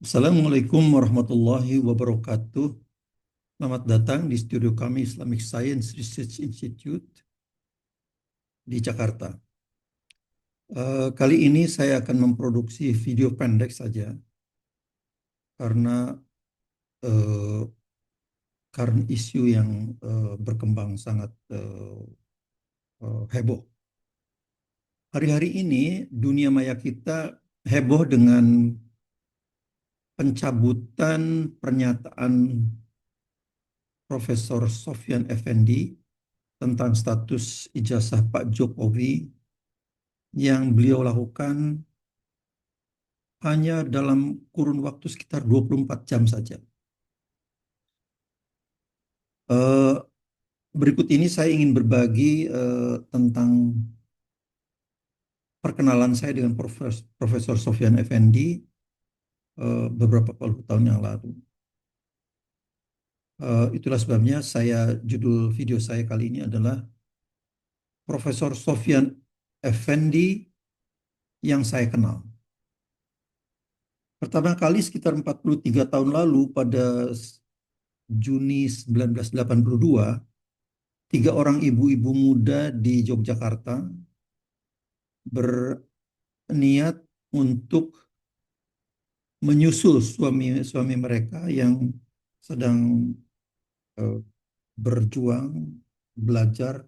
Assalamualaikum warahmatullahi wabarakatuh. Selamat datang di studio kami Islamic Science Research Institute di Jakarta. Kali ini saya akan memproduksi video pendek saja karena eh, karena isu yang berkembang sangat heboh. Hari-hari ini dunia maya kita heboh dengan pencabutan pernyataan Profesor Sofyan Effendi tentang status ijazah Pak Jokowi yang beliau lakukan hanya dalam kurun waktu sekitar 24 jam saja. Eh, Berikut ini saya ingin berbagi tentang perkenalan saya dengan Profesor Sofyan Effendi beberapa puluh tahun yang lalu. Itulah sebabnya judul video saya kali ini adalah Profesor Sofyan Effendi yang saya kenal. Pertama kali sekitar 43 tahun lalu pada Juni 1982, tiga orang ibu-ibu muda di Yogyakarta berniat untuk menyusul suami-suami mereka yang sedang eh, berjuang belajar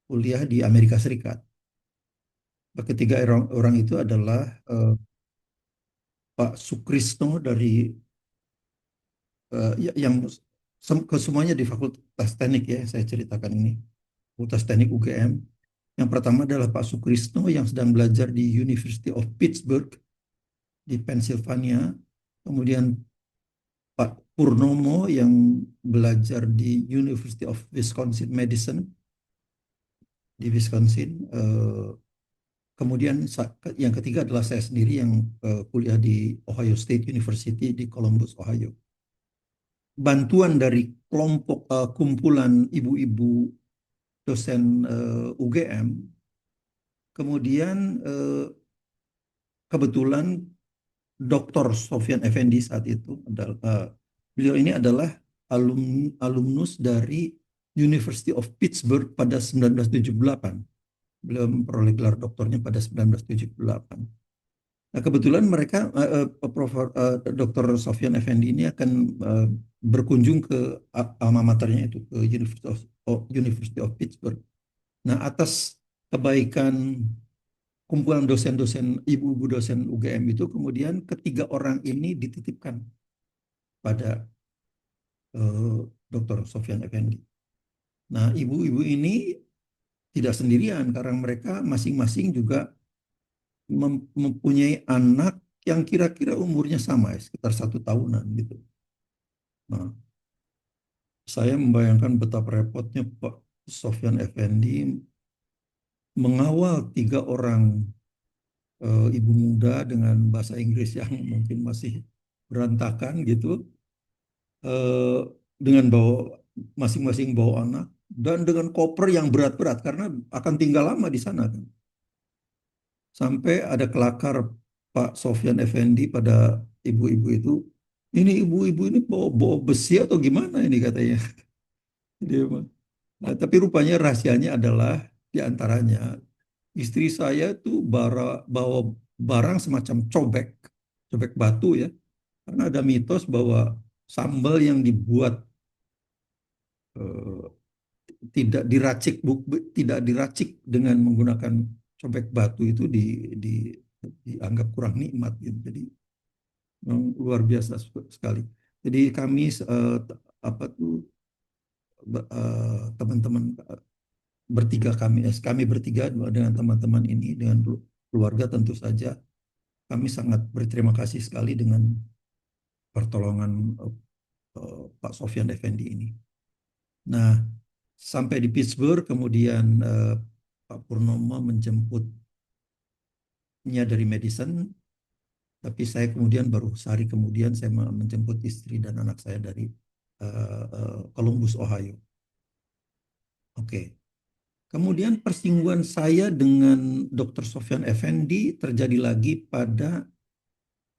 kuliah di Amerika Serikat. Ketiga orang itu adalah Pak Sukrisno dari yang kesemuanya di Fakultas Teknik ya, saya ceritakan ini. Fakultas Teknik UGM. Yang pertama adalah Pak Sukrisno yang sedang belajar di University of Pittsburgh di Pennsylvania. Kemudian Pak Purnomo yang belajar di University of Wisconsin Madison di Wisconsin. Kemudian yang ketiga adalah saya sendiri yang kuliah di Ohio State University di Columbus, Ohio. Bantuan dari kelompok kumpulan ibu-ibu dosen UGM, kemudian kebetulan Dr. Sofyan Effendi saat itu adalah beliau ini adalah alumnus dari University of Pittsburgh pada 1978. Beliau memperoleh gelar doktornya pada 1978. Nah, kebetulan mereka Dr. Sofyan Effendi ini akan berkunjung ke alma maternya itu ke University of Pittsburgh. Nah, atas kebaikan kumpulan dosen-dosen ibu-ibu dosen UGM itu kemudian ketiga orang ini dititipkan pada Dr. Sofyan Effendi. Nah, ibu-ibu ini tidak sendirian karena mereka masing-masing juga mempunyai anak yang kira-kira umurnya sama, ya, sekitar 1 tahunan gitu. Nah, saya membayangkan betapa repotnya Pak Sofyan Effendi mengawal tiga orang ibu muda dengan bahasa Inggris yang mungkin masih berantakan gitu, eh, dengan bawa masing-masing bawa anak dan dengan koper yang berat-berat karena akan tinggal lama di sana kan. Sampai ada kelakar Pak Sofyan Effendi pada ibu-ibu itu, ini ibu-ibu ini bawa besi atau gimana ini katanya. Dia, nah, tapi rupanya rahasianya adalah di antaranya istri saya tuh bawa barang semacam cobek, cobek batu ya. Karena ada mitos bahwa sambal yang dibuat eh, tidak diracik dengan menggunakan cobek batu itu dianggap kurang nikmat gitu. Jadi memang luar biasa sekali. Jadi kami apa tuh teman-teman bertiga kami bertiga dengan teman-teman ini dengan keluarga tentu saja kami sangat berterima kasih sekali dengan pertolongan Pak Sofyan Effendi ini. Nah, sampai di Pittsburgh kemudian Pak Purnomo menjemputnya dari Madison, tapi saya kemudian baru sehari kemudian saya menjemput istri dan anak saya dari Columbus, Ohio. Oke. Kemudian persinggungan saya dengan Dr. Sofyan Effendi terjadi lagi pada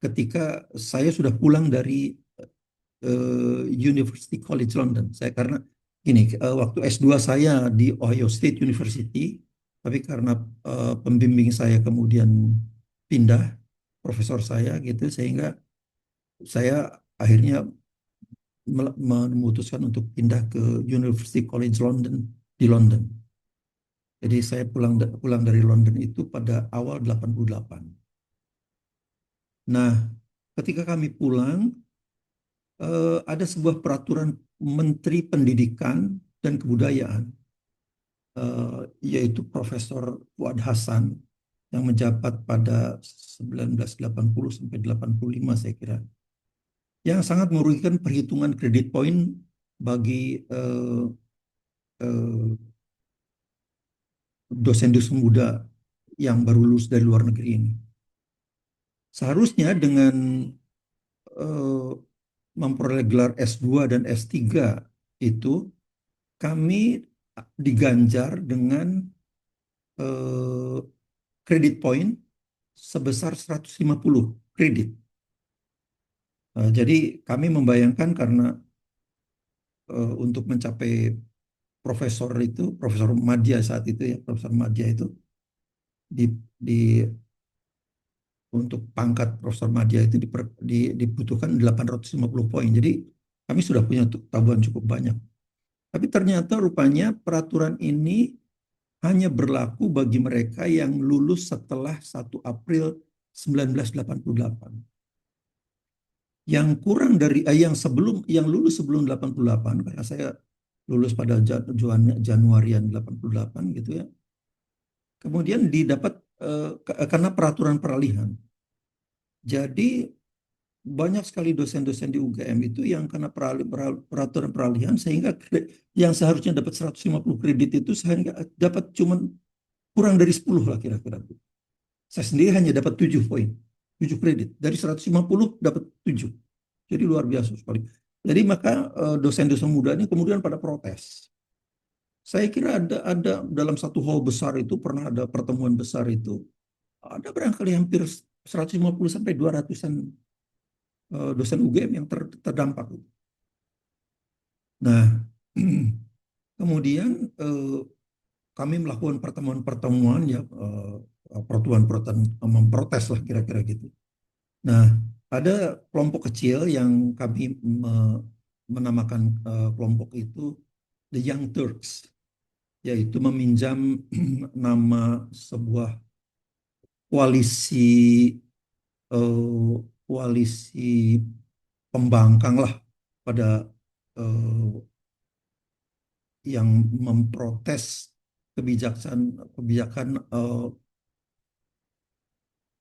ketika saya sudah pulang dari University College London. Saya karena gini, waktu S2 saya di Ohio State University, tapi karena pembimbing saya kemudian pindah, profesor saya gitu, sehingga saya akhirnya memutuskan untuk pindah ke University College London di London. Jadi saya pulang dari London itu pada awal 88. Nah, ketika kami pulang, ada sebuah peraturan Menteri Pendidikan dan Kebudayaan, yaitu Profesor Fuad Hasan yang menjabat pada 1980 sampai 85 saya kira, yang sangat merugikan perhitungan kredit poin bagi eh, dosen-dosen muda yang baru lulus dari luar negeri ini. Seharusnya dengan eh, memperoleh gelar S2 dan S3 itu kami diganjar dengan eh, kredit poin sebesar 150 kredit. Jadi kami membayangkan karena untuk mencapai profesor itu, Profesor Madya saat itu ya, Profesor Madya itu di untuk pangkat Profesor Madya itu dibutuhkan 850 poin. Jadi kami sudah punya tabungan cukup banyak. Tapi ternyata rupanya peraturan ini hanya berlaku bagi mereka yang lulus setelah 1 April 1988. Yang kurang dari yang lulus sebelum 88, karena saya lulus pada Januarian 88 gitu ya. Kemudian didapat karena peraturan peralihan. Jadi banyak sekali dosen-dosen di UGM itu yang karena peraturan peralihan sehingga yang seharusnya dapat 150 kredit itu sehingga dapat cuma kurang dari 10 lah kira-kira. Saya sendiri hanya dapat 7 poin, 7 kredit. Dari 150 dapat 7. Jadi luar biasa sekali. Jadi maka dosen-dosen muda ini kemudian pada protes. Saya kira ada dalam satu hall besar itu pernah ada pertemuan besar itu. Ada barangkali hampir 150 sampai 200-an dosen UGM yang terdampak. Nah, kemudian kami melakukan pertemuan-pertemuan ya, pertemuan-pertemuan memprotes lah kira-kira gitu. Nah, ada kelompok kecil yang kami menamakan kelompok itu The Young Turks, yaitu meminjam nama sebuah koalisi eh, koalisi pembangkang lah pada eh, yang memprotes kebijakan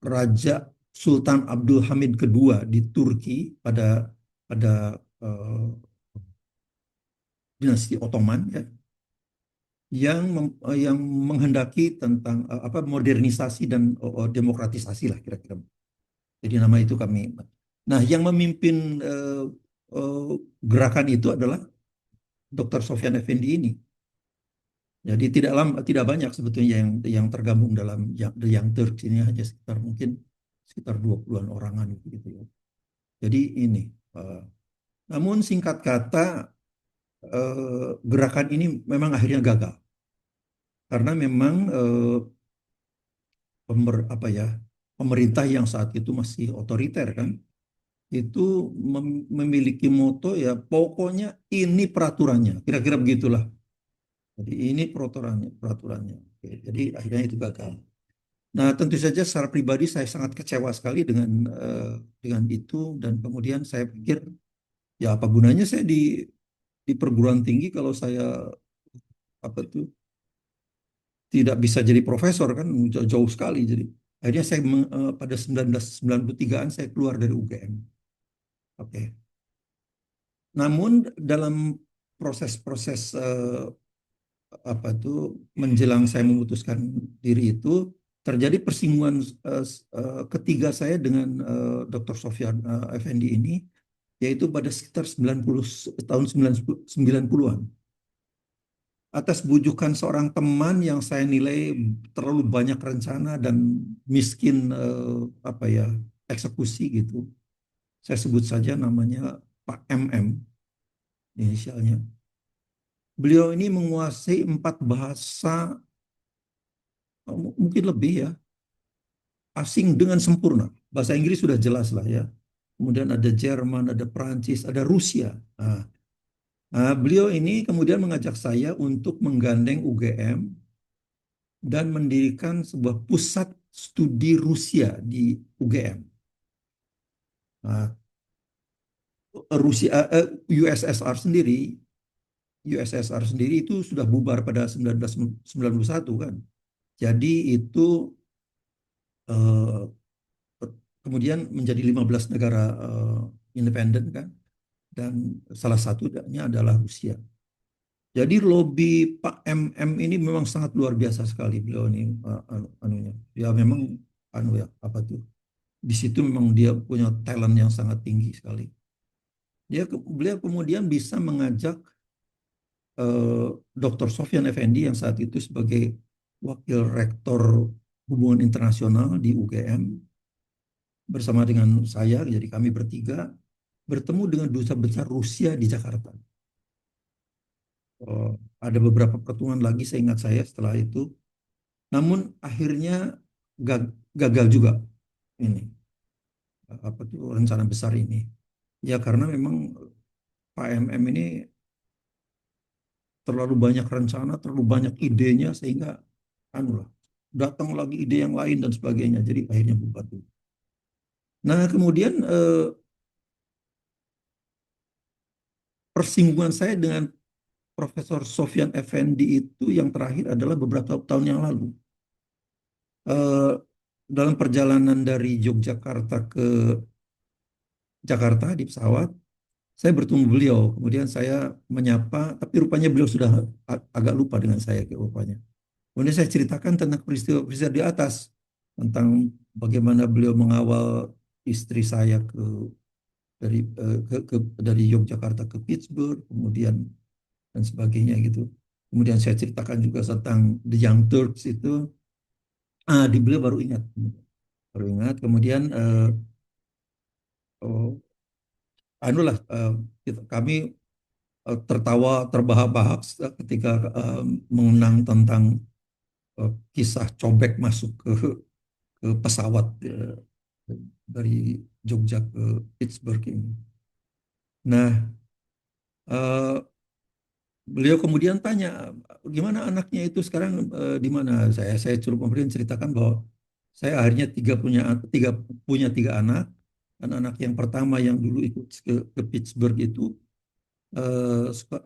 Raja Sultan Abdul Hamid kedua di Turki pada pada eh, dinasti Ottoman ya, yang menghendaki tentang apa modernisasi dan demokratisasi lah kira-kira. Jadi nama itu kami. Nah, yang memimpin eh, gerakan itu adalah Dr. Sofyan Effendi ini. Jadi tidak banyak sebetulnya yang tergabung dalam yang Turks ini, hanya sekitar mungkin sekitar 20-an orangan gitu ya. Jadi ini eh, namun singkat kata gerakan ini memang akhirnya gagal karena memang apa ya, pemerintah yang saat itu masih otoriter kan, itu memiliki moto ya pokoknya ini peraturannya, kira-kira begitulah. Jadi ini peraturannya. Oke, jadi akhirnya itu gagal. Nah, tentu saja secara pribadi saya sangat kecewa sekali dengan itu, dan kemudian saya pikir ya apa gunanya saya di perguruan tinggi kalau saya apa tuh tidak bisa jadi profesor kan, jauh sekali. Jadi akhirnya saya pada 1993-an saya keluar dari UGM. Oke. Namun dalam proses-proses apa tuh menjelang saya memutuskan diri itu terjadi persinggungan ketiga saya dengan Dr. Sofyan Effendi ini, yaitu pada sekitar 90 tahun 90-an, atas bujukan seorang teman yang saya nilai terlalu banyak rencana dan miskin apa ya, eksekusi gitu. Saya sebut saja namanya Pak MM, inisialnya. Beliau ini menguasai 4 bahasa, mungkin lebih ya, asing dengan sempurna. Bahasa Inggris sudah jelas lah ya. Kemudian ada Jerman, ada Perancis, ada Rusia. Beliau ini kemudian mengajak saya untuk menggandeng UGM dan mendirikan sebuah pusat studi Rusia di UGM. Nah, Rusia, USSR sendiri, USSR sendiri itu sudah bubar pada 1991 kan. Jadi itu eh, kemudian menjadi 15 negara independen kan, dan salah satunya adalah Rusia. Jadi lobby Pak MM ini memang sangat luar biasa sekali beliau ini, anunya. Ya memang anu ya apa tuh, di situ memang dia punya talent yang sangat tinggi sekali. Beliau kemudian bisa mengajak eh, Dr. Sofyan Effendi yang saat itu sebagai wakil rektor hubungan internasional di UGM bersama dengan saya, jadi kami bertiga bertemu dengan duta besar Rusia di Jakarta. Eh, ada beberapa pertemuan lagi saya ingat saya setelah itu, namun akhirnya gagal juga ini, apa tuh rencana besar ini. Ya karena memang Pak MM ini terlalu banyak rencana, terlalu banyak idenya sehingga anu lah, datang lagi ide yang lain dan sebagainya. Jadi akhirnya bubar dulu. Nah, kemudian persinggungan saya dengan Profesor Sofyan Effendi itu yang terakhir adalah beberapa tahun yang lalu. Eh, dalam perjalanan dari Yogyakarta ke Jakarta di pesawat, saya bertemu beliau. Kemudian saya menyapa, tapi rupanya beliau sudah agak lupa dengan saya rupanya. Kemudian saya ceritakan tentang peristiwa-peristiwa di atas, tentang bagaimana beliau mengawal istri saya dari Yogyakarta ke Pittsburgh, kemudian dan sebagainya gitu. Kemudian saya ceritakan juga tentang The Young Turks itu. Di beliau baru ingat. Kemudian oh, anulah kami tertawa terbahak-bahak ketika mengenang tentang kisah cobek masuk ke pesawat dari Jogja ke Pittsburgh ini. Nah, eh, beliau kemudian tanya, gimana anaknya itu sekarang di mana? Saya suruh kemudian ceritakan bahwa saya akhirnya punya tiga anak, dan anak yang pertama yang dulu ikut ke Pittsburgh itu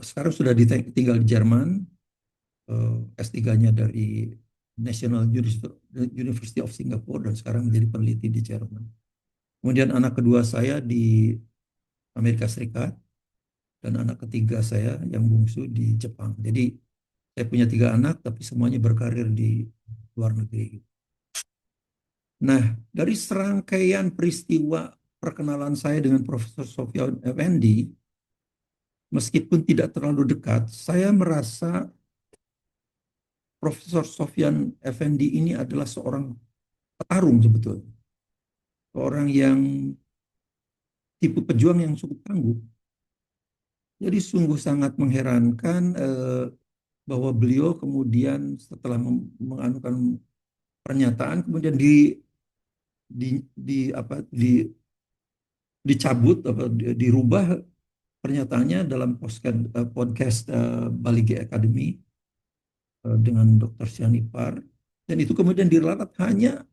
sekarang sudah tinggal di Jerman, S3-nya dari National University of Singapore dan sekarang menjadi peneliti di Jerman. Kemudian anak kedua saya di Amerika Serikat dan anak ketiga saya yang bungsu di Jepang. Jadi saya punya tiga anak tapi semuanya berkarir di luar negeri. Nah, dari serangkaian peristiwa perkenalan saya dengan Profesor Sofyan Effendi, meskipun tidak terlalu dekat, saya merasa Profesor Sofyan Effendi ini adalah seorang petarung sebetulnya. Orang yang tipe pejuang yang cukup tangguh. Jadi sungguh sangat mengherankan bahwa beliau kemudian setelah menganukan pernyataan kemudian apa dicabut apa dirubah pernyataannya dalam podcast Bali G Academy dengan Dr. Sianipar, dan itu kemudian diralat hanya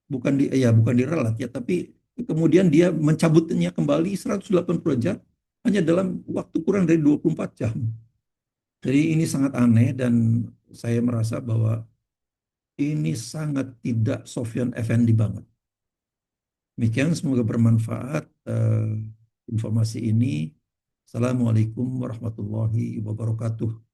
bukan diralat ya, tapi kemudian dia mencabutnya kembali 180 derajat hanya dalam waktu kurang dari 24 jam. Jadi ini sangat aneh dan saya merasa bahwa ini sangat tidak Sofyan Effendi banget. Demikian, semoga bermanfaat informasi ini. Assalamualaikum warahmatullahi wabarakatuh.